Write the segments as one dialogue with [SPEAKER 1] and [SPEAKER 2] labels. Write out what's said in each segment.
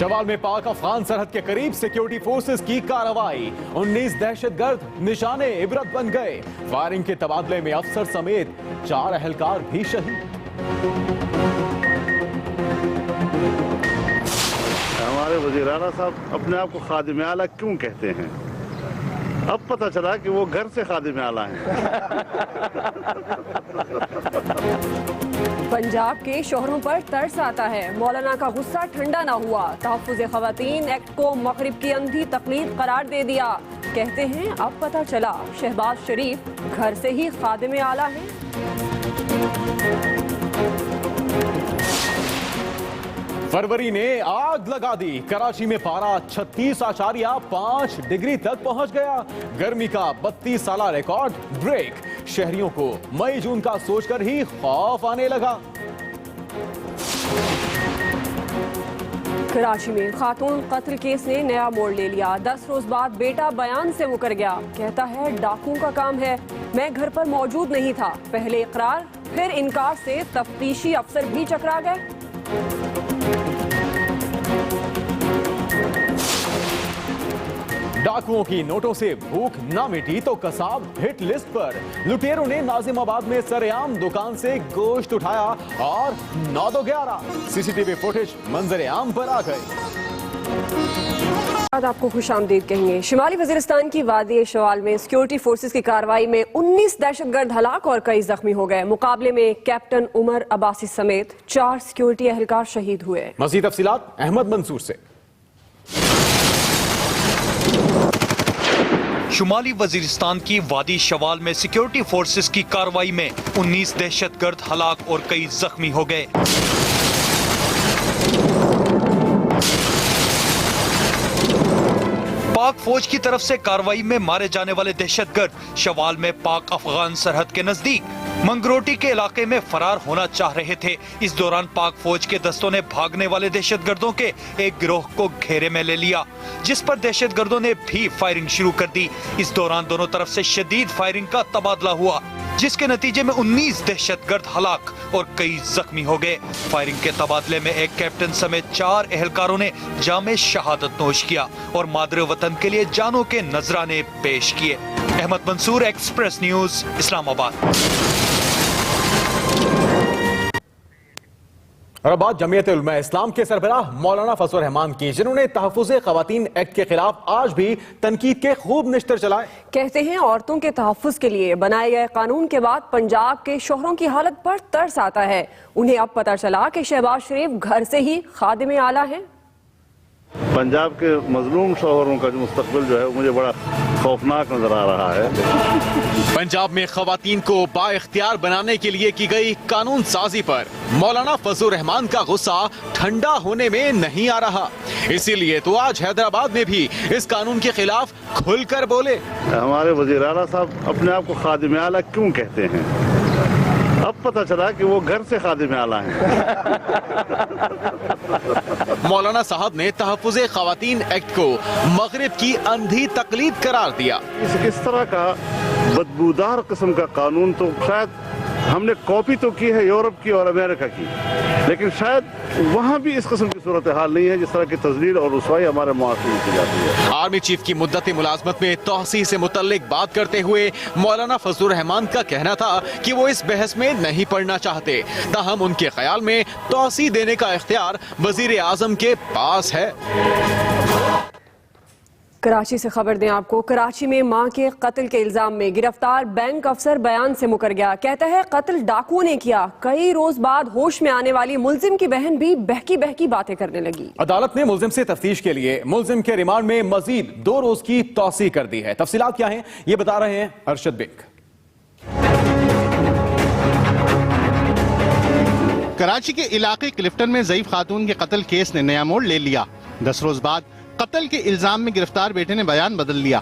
[SPEAKER 1] शवाल में पाक अफगान सरहद के करीब सिक्योरिटी फोर्सेस की कार्रवाई। 19 दहशतगर्द निशाने इबरत बन गए। फायरिंग के तबादले में अफसर समेत 4 अहलकार भी शहीद।
[SPEAKER 2] हमारे वज़ीर आला साहब अपने आप को खादिम आला क्यों कहते हैं? अब पता चला कि वो घर से खादिम आला हैं।
[SPEAKER 3] पंजाब के शोहरों पर तरस आता है। मौलाना का गुस्सा ठंडा ना हुआ। तहफ़्फ़ुज़ ख़वातीन एक्ट को मग़रिब की अंधी तक़लीद करार दे दिया। कहते हैं अब पता चला शहबाज शरीफ घर से ही खादिम आला हैं।
[SPEAKER 1] फरवरी ने आग लगा दी। कराची में पारा 36.5 डिग्री तक पहुंच गया। गर्मी का 32 साला रिकॉर्ड ब्रेक। शहरियों को मई जून का सोचकर ही खौफ आने लगा।
[SPEAKER 3] कराची में खातून कत्ल केस ने नया मोड़ ले लिया। 10 रोज बाद बेटा बयान से मुकर गया। कहता है डाकुओं का काम है, मैं घर पर मौजूद नहीं था। पहले इकरार फिर इनकार से तफ्तीशी अफसर भी चकरा गए।
[SPEAKER 1] डाकुओं की नोटों से भूख न मिटी तो कसाब हिट लिस्ट पर। लुटेरों ने नाजिमाबाद में सरेआम दुकान से गोश्त उठाया और 9-11 सीसीटीवी फुटेज मंजर आम पर आ गए।
[SPEAKER 3] आपको खुशामदीद कहेंगे। शिमाली वजीरिस्तान की वादी शवाल में सिक्योरिटी फोर्सेस की कार्रवाई में 19 दहशतगर्द हलाक और कई जख्मी हो गए। मुकाबले में कैप्टन उमर अब्बासी समेत 4 सिक्योरिटी एहलकार शहीद हुए।
[SPEAKER 1] मज़ीद तफसीलात अहमद मंसूर से।
[SPEAKER 4] शुमाली वजीरिस्तान की वादी शवाल में सिक्योरिटी फोर्सेस की कार्रवाई में 19 दहशतगर्द हलाक और कई जख्मी हो गए। पाक फौज की तरफ से कार्रवाई में मारे जाने वाले दहशतगर्द शवाल में पाक अफगान सरहद के नजदीक मंगरोटी के इलाके में फरार होना चाह रहे थे। इस दौरान पाक फौज के दस्तों ने भागने वाले दहशतगर्दों के एक गिरोह को घेरे में ले लिया, जिस पर दहशतगर्दों ने भी फायरिंग शुरू कर दी। इस दौरान दोनों तरफ से शदीद फायरिंग का तबादला हुआ, जिसके नतीजे में 19 दहशतगर्द हलाक और कई जख्मी हो गए। फायरिंग के तबादले में एक कैप्टन समेत 4 एहलकारों ने जामे शहादत नोश किया और मादरे वतन के लिए जानों के नजराने पेश किए। Ahmed Mansoor, express news, Islamabad.
[SPEAKER 1] और अब बात जमीयत उलमा इस्लाम के सरबराह मौलाना फजल रहमान की, जिन्होंने तहफ़्फ़ुज़ ख़वातीन एक्ट के खिलाफ आज भी तनकीद के खूब निश्तर चलाए। कहते हैं औरतों के तहफ़्फ़ुज़ के लिए बनाए गए कानून के बाद पंजाब के शोहरों की हालत पर तरस आता है। उन्हें अब पता चला कि शहबाज शरीफ घर से ही खादिम आला है।
[SPEAKER 2] पंजाब के मजलूम शोहरों का जो मुस्तकबिल जो है वो मुझे बड़ा खौफनाक नजर आ रहा है।
[SPEAKER 1] पंजाब में खवातीन को बाइख्तियार बनाने के लिए की गई कानून साजी पर मौलाना फजल रहमान का गुस्सा ठंडा होने में नहीं आ रहा। इसीलिए तो आज हैदराबाद में भी इस कानून के खिलाफ खुलकर बोले।
[SPEAKER 2] हमारे वज़ीर आला साहब अपने आप को खादिम आला क्यों कहते हैं? अब पता चला कि वो घर से खादिम आला हैं।
[SPEAKER 1] मौलाना साहब ने तहफ़्फ़ुज़ ख़वातीन एक्ट को मग़रिब की अंधी तक़लीद करार दिया।
[SPEAKER 2] इस तरह का बदबूदार किस्म का कानून तो शायद हमने कॉपी तो की है यूरोप की और अमेरिका की, लेकिन शायद वहाँ भी इस किस्म की सूरत हाल नहीं है जिस तरह की तज़लील और रुसवाई हमारे मुआशरे में की जाती है।
[SPEAKER 1] आर्मी चीफ की मुद्दत मुलाज़मत में तौसीह से मुतल्लिक बात करते हुए मौलाना फजल रहमान का कहना था कि वो इस बहस में नहीं पढ़ना चाहते, ताहम उनके ख्याल में तौसीह देने का इख्तियार वज़ीर आज़म के पास है।
[SPEAKER 3] कराची से खबर दें आपको। कराची में मां के कत्ल के इल्जाम में गिरफ्तार बैंक अफसर बयान से मुकर गया। कहता है कत्ल डाकुओं ने किया। कई रोज बाद होश में आने वाली मुलजिम की बहन भी बहकी बहकी बातें करने लगी।
[SPEAKER 1] अदालत ने मुलजिम से तफ्तीश के लिए मुलजिम के रिमांड में मजीद 2 रोज की तौसीह कर दी है। तफसीलात क्या है ये बता रहे हैं अरशद बेग।
[SPEAKER 5] कराची के इलाके क्लिफ्टन में ज़ईफ खातून के कत्ल केस ने नया मोड़ ले लिया। 10 रोज बाद कत्ल के इल्जाम में गिरफ्तार बेटे ने बयान बदल लिया।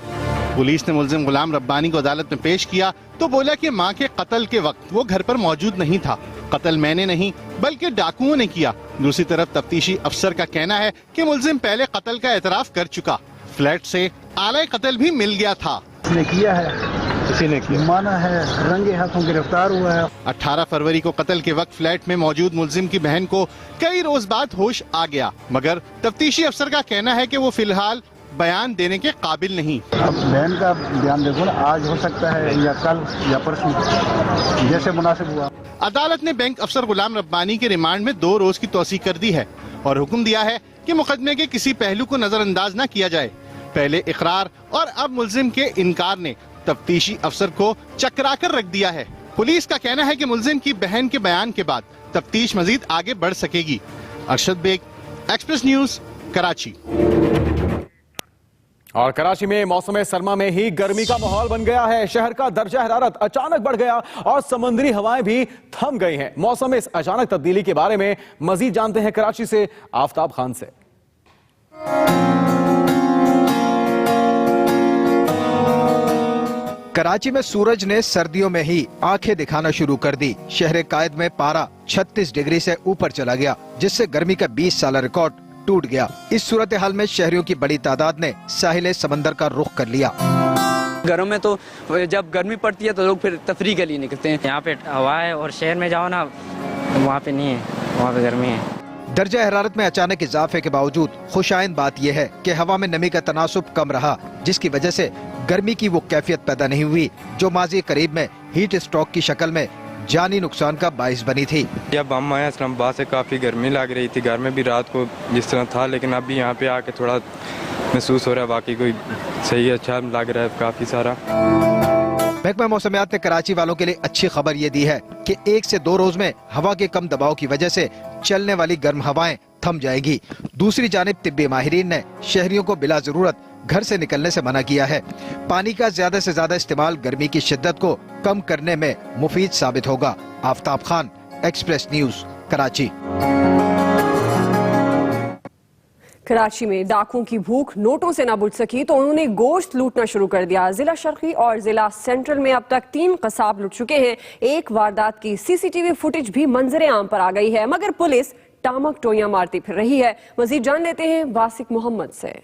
[SPEAKER 5] पुलिस ने मुलजिम गुलाम रब्बानी को अदालत में पेश किया तो बोला कि मां के कत्ल के वक्त वो घर पर मौजूद नहीं था। कत्ल मैंने नहीं बल्कि डाकुओं ने किया। दूसरी तरफ तफ्तीशी अफसर का कहना है कि मुलजिम पहले कत्ल का एतराफ कर चुका। फ्लैट से आला कत्ल भी मिल गया था।
[SPEAKER 6] किया है
[SPEAKER 2] किसी ने किया
[SPEAKER 6] माना है, रंगे हाथों गिरफ्तार हुआ है।
[SPEAKER 5] 18 फरवरी को कत्ल के वक्त फ्लैट में मौजूद मुलजिम की बहन को कई रोज बाद होश आ गया, मगर तफ्तीशी अफसर का कहना है कि वो फिलहाल बयान देने के काबिल नहीं।
[SPEAKER 6] अब बहन का बयान देखो ना, आज हो सकता है या कल या परसों, जैसे मुनासिब हुआ।
[SPEAKER 5] अदालत ने बैंक अफसर गुलाम रब्बानी के रिमांड में 2 रोज की तौसीह कर दी है और हुक्म दिया है कि मुकदमे के किसी पहलू को नजरअंदाज न किया जाए। पहले इकरार और अब मुलजिम के इनकार ने तफ्तीशी अफसर को चकरा कर रख दिया है। पुलिस का कहना है कि मुलजिम की बहन के बयान के बाद तफ्तीश मजीद आगे बढ़ सकेगी। Arshad Baig, express news, Karachi.
[SPEAKER 1] और कराची में मौसम सरमा में ही गर्मी का माहौल बन गया है। शहर का दर्जा हरारत अचानक बढ़ गया और समुद्री हवाएं भी थम गई हैं। मौसम में इस अचानक तब्दीली के बारे में मजीद जानते हैं कराची से आफ्ताब खान से।
[SPEAKER 7] कराची में सूरज ने सर्दियों में ही आंखें दिखाना शुरू कर दी। शहर कायद में पारा 36 डिग्री से ऊपर चला गया, जिससे गर्मी का 20 साल रिकॉर्ड टूट गया। इस सूरत हाल में शहरियों की बड़ी तादाद ने साहिल समंदर का रुख कर लिया।
[SPEAKER 8] घरों में तो जब गर्मी पड़ती है तो लोग फिर तफरीह के लिए निकलते हैं।
[SPEAKER 9] यहाँ पे हवा है और शहर में जाओ ना, वहाँ पे नहीं है, वहाँ पे गर्मी है।
[SPEAKER 7] दर्जा हरारत में अचानक इजाफे के बावजूद खुशाइन बात यह है कि हवा में नमी का तनासुब कम रहा, जिसकी वजह से गर्मी की वो कैफियत पैदा नहीं हुई जो माजी करीब में हीट स्ट्रोक की शक्ल में जानी नुकसान का बाइस बनी थी।
[SPEAKER 10] जब हम आए इस्लामाबाद से काफ़ी गर्मी लग रही थी, घर में भी रात को जिस तरह था, लेकिन अभी यहाँ पे आके थोड़ा महसूस हो रहा है वाकई कोई सही अच्छा लग रहा है काफ़ी सारा।
[SPEAKER 7] महकमा मौसमियात ने कराची वालों के लिए अच्छी खबर ये दी है कि 1 से 2 रोज में हवा के कम दबाव की वजह से चलने वाली गर्म हवाएं थम जाएगी। दूसरी जानिब तिब्बी माहिरीन ने शहरियों को बिला जरूरत घर से निकलने से मना किया है। पानी का ज्यादा से ज्यादा इस्तेमाल गर्मी की शिद्दत को कम करने में मुफीद साबित होगा। Aftab Khan, express news, Karachi.
[SPEAKER 3] कराची में डाकुओं की भूख नोटों से न बुझ सकी तो उन्होंने गोश्त लूटना शुरू कर दिया। जिला शर्की और जिला सेंट्रल में अब तक 3 कसाब लुट चुके हैं। एक वारदात की सीसीटीवी फुटेज भी मंजरे आम पर आ गई है, मगर पुलिस टामक टोइयां मारती फिर रही है। मजीद जान लेते हैं वासिक मोहम्मद से।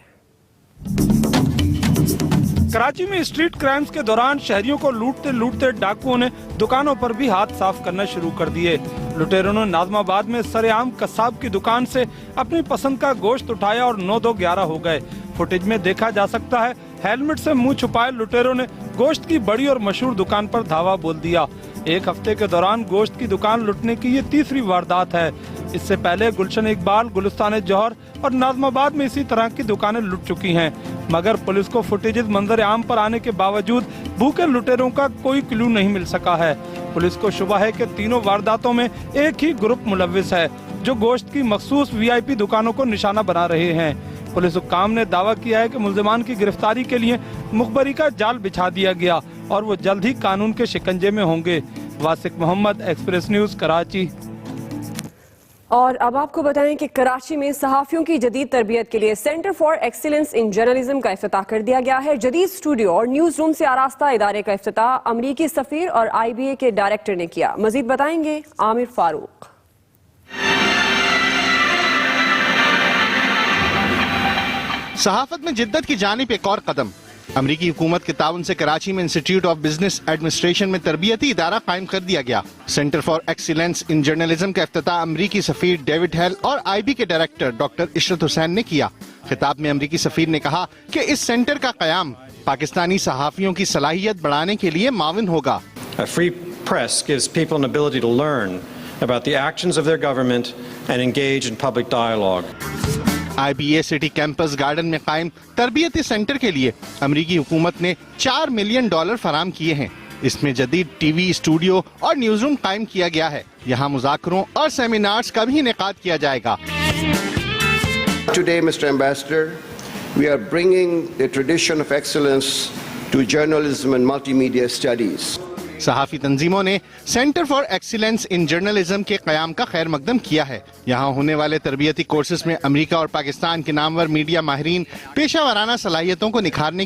[SPEAKER 11] कराची में स्ट्रीट क्राइम्स के दौरान शहरियों को लूटते लूटते डाकुओं ने दुकानों पर भी हाथ साफ करना शुरू कर दिए। लुटेरों ने नाजमाबाद में सरेआम कसाब की दुकान से अपनी पसंद का गोश्त उठाया और 9-2-11 हो गए। फुटेज में देखा जा सकता है हेलमेट से मुंह छुपाए लुटेरों ने गोश्त की बड़ी और मशहूर दुकान पर धावा बोल दिया। एक हफ्ते के दौरान गोश्त की दुकान लुटने की ये तीसरी वारदात है। इससे पहले गुलशन इकबाल, गुलिस्तान जौहर और नाजमाबाद में इसी तरह की दुकानें लुट चुकी हैं, मगर पुलिस को फुटेजेस मंजर आम पर आने के बावजूद भूखे लुटेरों का कोई क्लू नहीं मिल सका है। पुलिस को शुबा है कि तीनों वारदातों में एक ही ग्रुप मुलव्विस है जो गोश्त की मखसूस वीआईपी दुकानों को निशाना बना रहे हैं। पुलिस हुक्काम ने दावा किया है कि मुल्जिमान की गिरफ्तारी के लिए मुखबरी का जाल बिछा दिया गया और वो जल्द ही कानून के शिकंजे में होंगे। वासिक मोहम्मद, एक्सप्रेस न्यूज, कराची।
[SPEAKER 3] और अब आपको बताएं कि कराची में सहाफियों की जदीद तरबियत के लिए centre for excellence in journalism का इफ्तिताह कर दिया गया है। जदीद स्टूडियो और न्यूज रूम से आरास्ता इदारे का इफ्तिताह अमरीकी सफीर और IBA के डायरेक्टर ने किया। मजीद बताएंगे आमिर फारूक।
[SPEAKER 5] सहाफत में जिद्दत की जानिब एक और कदम। अमरीकी हुकूमत के ताउन से कराची में इंस्टीट्यूट ऑफ बिजनेस एडमिनिस्ट्रेशन में तरबियती इदारा कायम कर दिया गया। Centre for excellence in journalism का इफ्तिताह अमरीकी सफीर डेविड हेल और IB के डायरेक्टर डॉक्टर इशरत हुसैन ने किया। खिताब में अमरीकी सफीर ने कहा कि इस सेंटर का कयाम पाकिस्तानी सहाफियों की सलाहियत बढ़ाने के लिए माविन होगा।
[SPEAKER 12] A free press gives people an ability to learn about the actions of their government and engage in public dialogue.
[SPEAKER 5] IBA city campus garden में कायम तरबियती सेंटर के लिए अमरीकी हुकूमत ने $4 मिलियन फराम किए हैं। इसमें जदीद टीवी स्टूडियो और न्यूज रूम कायम किया गया है। यहाँ मुज़ाकरों और सेमिनार्स का भी इनेकाद किया जाएगा।
[SPEAKER 13] Today, Mr. Ambassador, we are bringing the tradition of excellence to journalism and multimedia studies.
[SPEAKER 5] सहाफी तंजीमों ने centre for excellence in journalism के कयाम का खैर मकदम किया है। यहाँ होने वाले तरबियती कोर्सेज में अमेरिका और पाकिस्तान के नामवर मीडिया माहिरीन पेशा वाराना सलाहियतों को निखारने